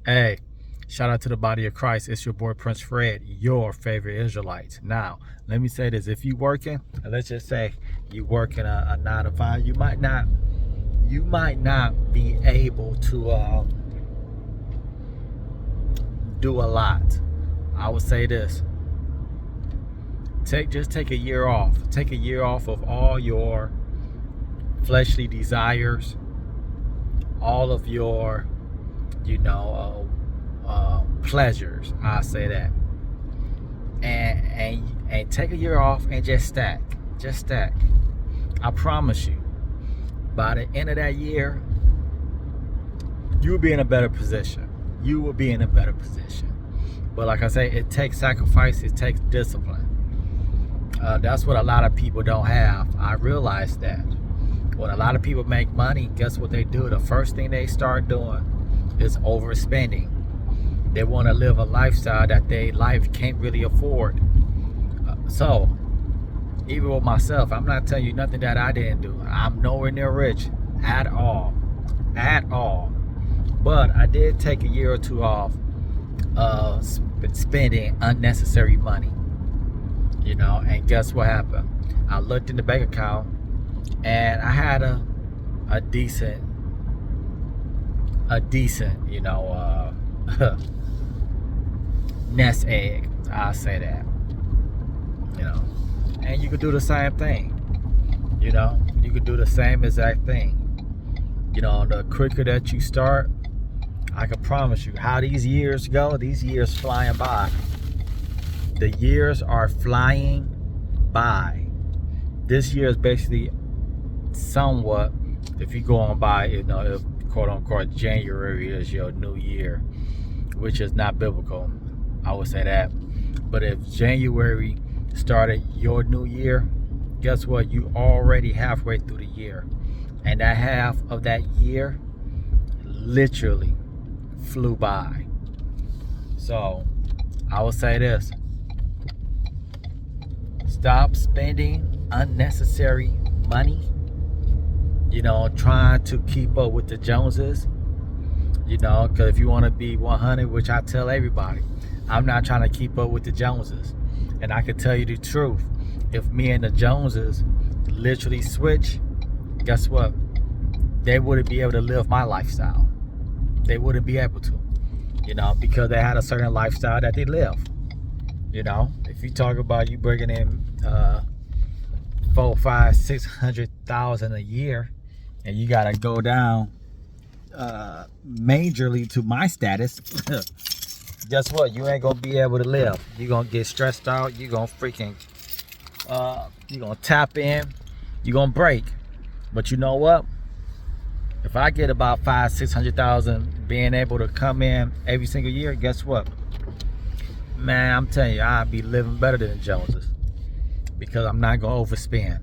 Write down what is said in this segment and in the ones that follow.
Hey, shout out to the body of Christ. It's your boy Prince Fred, your favorite Israelite. Now, let me say this: if you working, let's just say you working a 9 to 5, you might not be able to do a lot. I would say this: take a year off. Take a year off of all your fleshly desires, all of your, pleasures. I say that, and take a year off and just stack. Just stack. I promise you, by the end of that year, you will be in a better position. You will be in a better position. But like I say, it takes sacrifice. It takes discipline. That's what a lot of people don't have. I realize that. When a lot of people make money, guess what they do? The first thing they start doing is overspending. They want to live a lifestyle that their life can't really afford. So, even with myself, I'm not telling you nothing that I didn't do. I'm nowhere near rich at all. At all. But I did take a year or two off spending unnecessary money. And guess what happened? I looked in the bank account and I had a decent, nest egg. I'll say that. And you could do the same thing. You could do the same exact thing. The quicker that you start, I can promise you how these years go. These years flying by. The years are flying by. This year is basically somewhat, if you go on by, if quote unquote January is your new year, which is not biblical, I would say that. But if January started your new year, guess what? You already halfway through the year. And that half of that year literally flew by. So I would say this: stop spending unnecessary money, trying to keep up with the Joneses, because if you want to be 100, which I tell everybody, I'm not trying to keep up with the Joneses. And I can tell you the truth: if me and the Joneses literally switch, guess what? They wouldn't be able to live my lifestyle. They wouldn't be able to, because they had a certain lifestyle that they live. If you talk about you bringing in 4, 5, 600,000 a year, and you gotta go down majorly to my status, guess what? You ain't gonna be able to live. You're gonna get stressed out. You're gonna you're gonna tap in. You're gonna break. But you know what? If I get about 5, 600,000 being able to come in every single year, guess what? Man, I'm telling you, I'll be living better than the Joneses, because I'm not gonna overspend.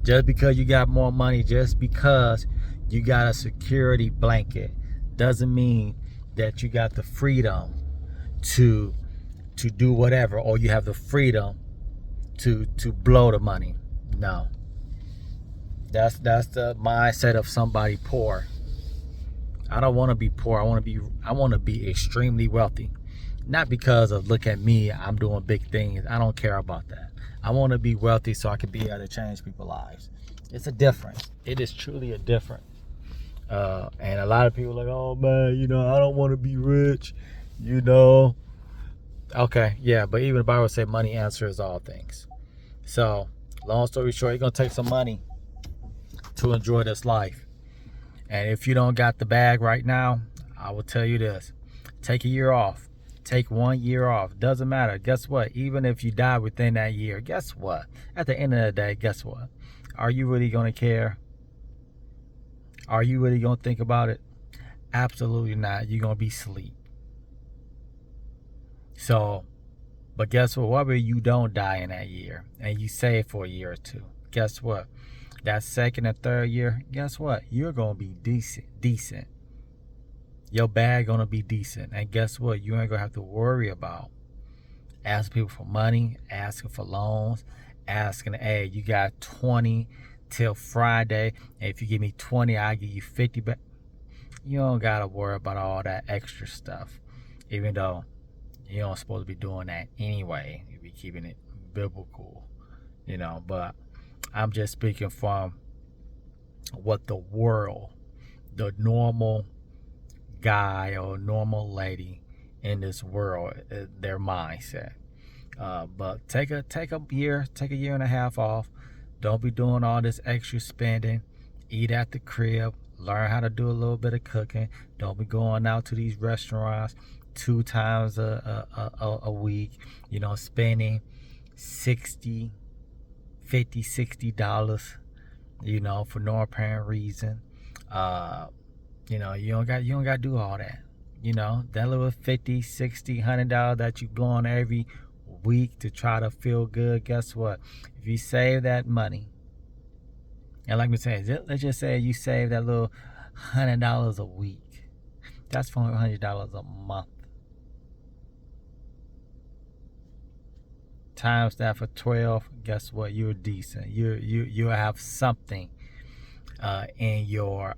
Just because you got more money, just because you got a security blanket, doesn't mean that you got the freedom to do whatever, or you have the freedom to blow the money. No. That's the mindset of somebody poor. I don't want to be poor. I want to be extremely wealthy. Not because of, look at me, I'm doing big things. I don't care about that. I want to be wealthy so I can be able to change people's lives. It's a difference. It is truly a difference. And a lot of people are like, oh man, I don't want to be rich, Okay, yeah, but even the Bible says money answers all things. So, long story short, you're going to take some money to enjoy this life. And if you don't got the bag right now, I will tell you this: take a year off. Take 1 year off. Doesn't matter. Guess what? Even if you die within that year, guess what? At the end of the day, guess what? Are you really going to care? Are you really going to think about it? Absolutely not. You're going to be asleep. So, but guess what? Whether you don't die in that year and you save for a year or two, guess what? That second and third year, guess what? You're going to be decent. Your bag going to be decent. And guess what? You ain't going to have to worry about asking people for money, asking for loans, asking, hey, you got 20 till Friday. And if you give me 20, I'll give you 50 back. You don't gotta worry about all that extra stuff, even though you don't supposed to be doing that anyway. You be keeping it biblical, But I'm just speaking from what the world, the normal guy or normal lady in this world, their mindset. But take a year, take a year and a half off. Don't be doing all this extra spending. Eat at the crib. Learn how to do a little bit of cooking. Don't be going out to these restaurants 2 times a week. Spending $60, $50, $60. For no apparent reason. You don't got to do all that. That little $50, $60, $100 that you blowing every week to try to feel good. Guess what? If you save that money, and like we say, let's just say you save that little $100 a week. That's $400 a month. Times that for 12. Guess what? You're decent. You have something in your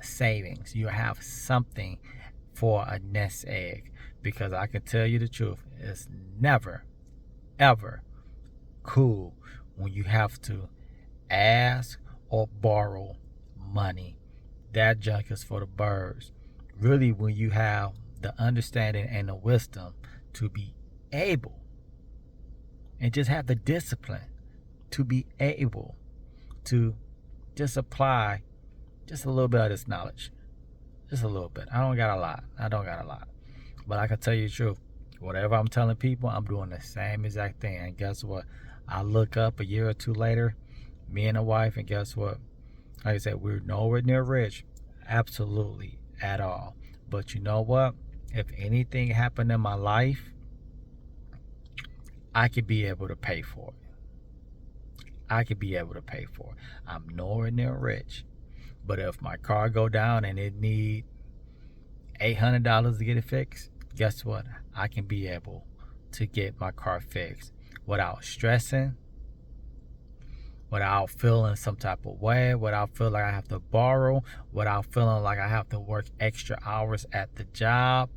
savings. You have something for a nest egg. Because I can tell you the truth, it's never, ever cool when you have to ask or borrow money. That junk is for the birds. Really, when you have the understanding and the wisdom to be able, and just have the discipline to be able to just apply just a little bit of this knowledge. Just a little bit. I don't got a lot. But I can tell you the truth. Whatever I'm telling people, I'm doing the same exact thing. And guess what? I look up a year or two later, me and a wife, and guess what? Like I said, we're nowhere near rich. Absolutely at all. But you know what? If anything happened in my life, I could be able to pay for it. I'm nowhere near rich. But if my car go down and it need $800 to get it fixed, guess what? I can be able to get my car fixed without stressing, without feeling some type of way, without feeling like I have to borrow, without feeling like I have to work extra hours at the job.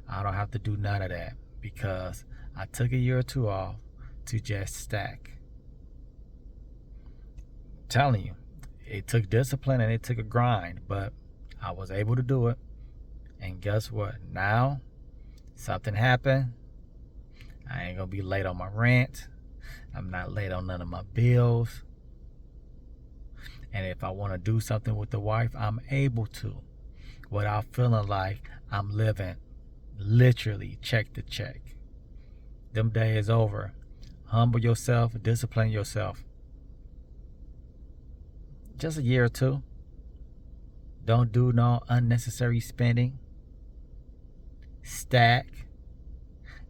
I don't have to do none of that because I took a year or two off to just stack. I'm telling you, it took discipline and it took a grind, but I was able to do it. And guess what? Now, something happened. I ain't gonna be late on my rent. I'm not late on none of my bills. And if I want to do something with the wife, I'm able to without feeling like I'm living literally check to check. Them days over. Humble yourself, discipline yourself. Just a year or two. Don't do no unnecessary spending. Stack.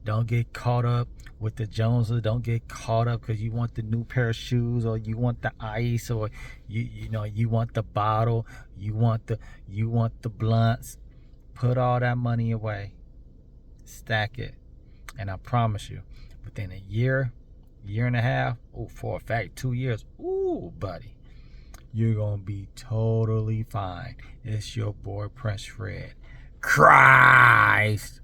Don't get caught up with the Joneses. Don't get caught up because you want the new pair of shoes, or you want the ice, or you want the bottle, you want the blunts. Put all that money away. Stack it. And I promise you, within a year and a half, for a fact 2 years, buddy, you're gonna be totally fine. It's your boy Prince Fred. Christ.